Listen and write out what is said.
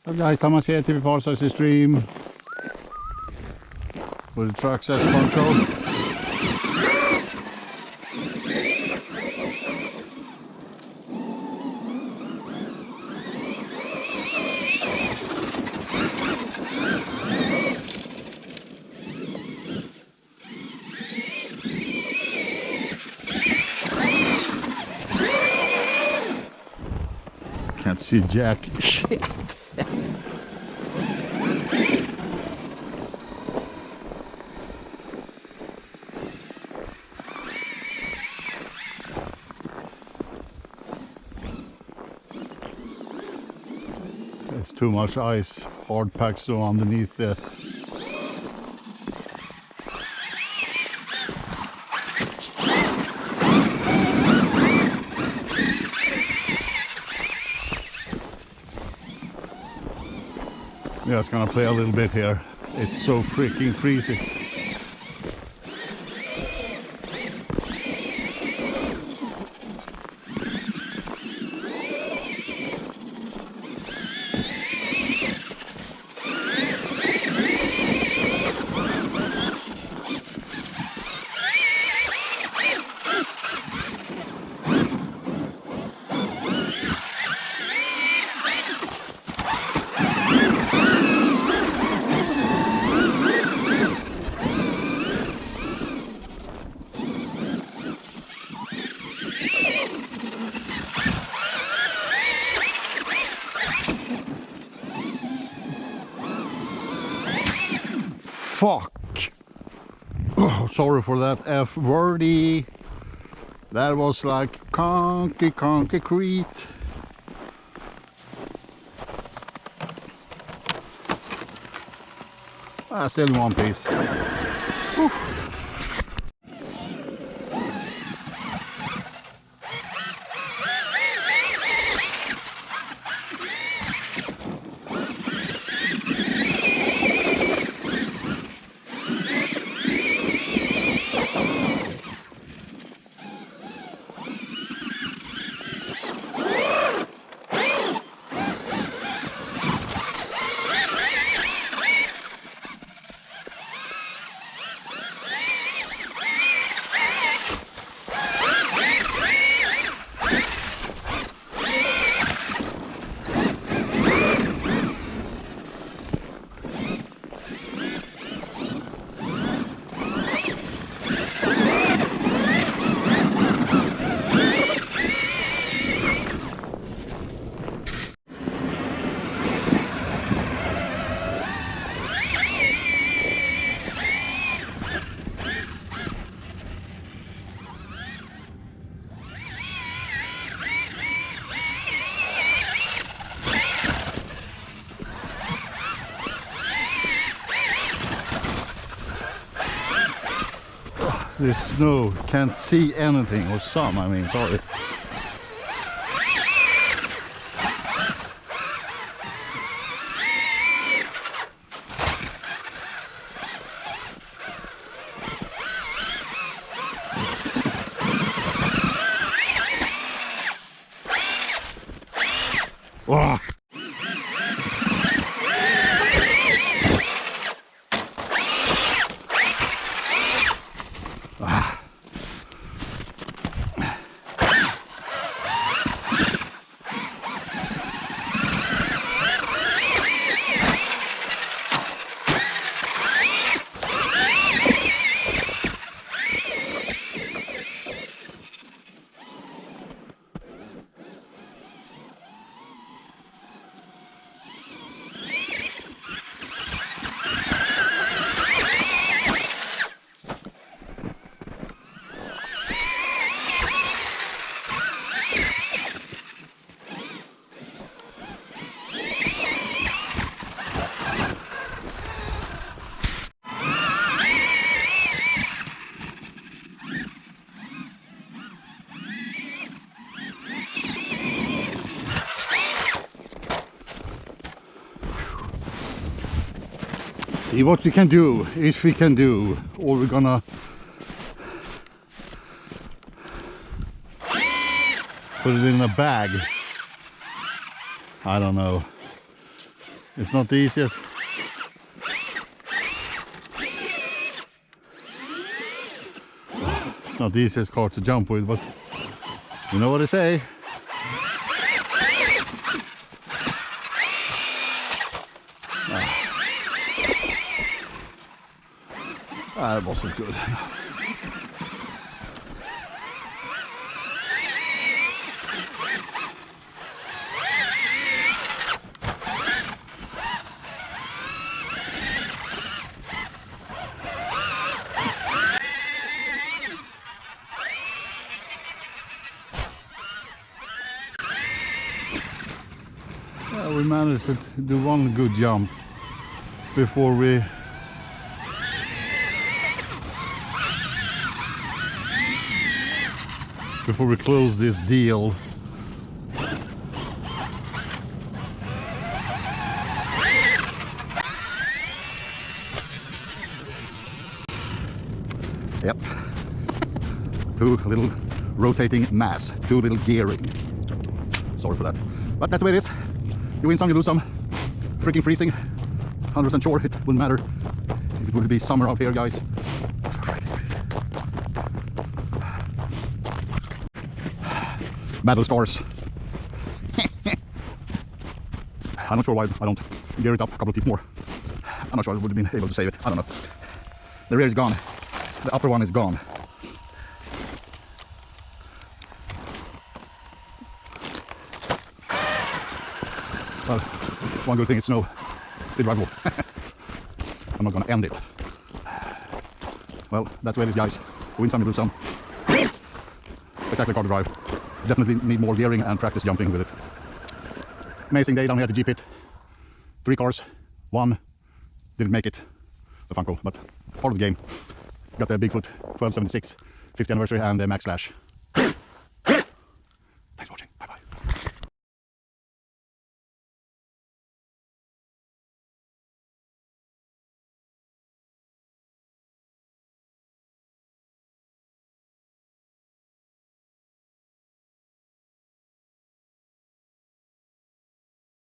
So guys, Thomas here, TV for Rc-Xtreme with the Traxxas Funco. Can't see jack shit. There's too much ice, hard packed snow underneath the yeah, it's gonna play a little bit here. It's so freaking freezing. Fuck! Oh, sorry for that F wordy. That was like concrete. Still in one piece. Oof. This snow, can't see anything, or some, I mean, sorry. Wow. See what we can do, if we can do, or we're gonna put it in a bag. I don't know. It's not the easiest. It's not the easiest car to jump with, but you know what they say. That wasn't good. We managed to do one good jump before we close this deal. Yep. Too little rotating mass, too little gearing. Sorry for that. But that's the way it is. You win some, you lose some. Freaking freezing. 100% sure it wouldn't matter if it would be summer out here, guys. Battle scars. I'm not sure why I don't gear it up a couple of teeth more. I'm not sure I would have been able to save it. I don't know. The rear is gone. The upper one is gone. Well, one good thing is snow. Still drivable. I'm not gonna end it. Well, that's where it is, guys. Win some, you lose some. Spectacular car to drive. Definitely need more gearing and practice jumping with it. Amazing day down here at the G-Pit. 3 cars, 1 didn't make it, the Funko, but part of the game. Got the Bigfoot 1276 50th anniversary and the Max Slash.